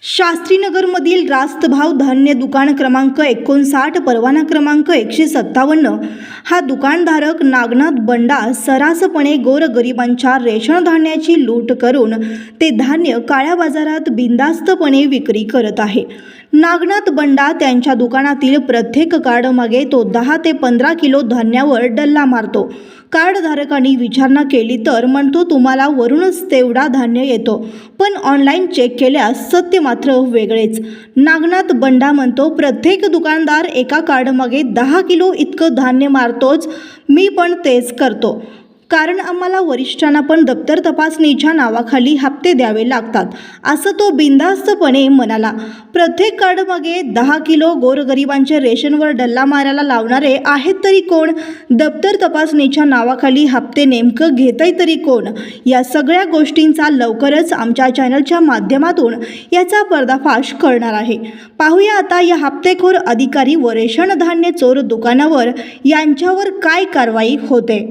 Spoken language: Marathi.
शास्त्रीनगरमधील रास्तभाव धान्य दुकान क्रमांक 59 परवाना क्रमांक 157 हा दुकानधारक नागनाथ बंडा सर्रासपणे गोरगरिबांच्या रेशन धान्याची लूट करून ते धान्य काळ्या बाजारात बिनधास्तपणे विक्री करत आहे। नागनाथ बंडा त्यांच्या दुकानातील प्रत्येक कार्डमागे तो 10 ते 15 किलो धान्यावर डल्ला मारतो। कार्डधारकांनी विचारणा केली तर म्हणतो तुम्हाला वरूनच तेवढा धान्य येतो, पण ऑनलाईन चेक केल्यास सत्य मात्र वेगळेच। नागनाथ बंडा म्हणतो प्रत्येक दुकानदार एका कार्डमागे 10 किलो इतकं धान्य मारतोच, मी पण तेच करतो, कारण आम्हाला वरिष्ठांना पण दप्तर तपासणीच्या नावाखाली हप्ते द्यावे लागतात, असं तो बिनधास्तपणे म्हणाला। प्रत्येक कार्डमागे 10 किलो गोरगरिबांच्या रेशनवर डल्ला मारायला लावणारे आहेत तरी कोण? दप्तर तपासणीच्या नावाखाली हप्ते नेमकं घेतंय तरी कोण? या सगळ्या गोष्टींचा लवकरच आमच्या चॅनलच्या माध्यमातून याचा पर्दाफाश करणार आहे। पाहूया आता या हप्तेखोर अधिकारी व रेशन धान्य चोर दुकानावर यांच्यावर काय कारवाई होते।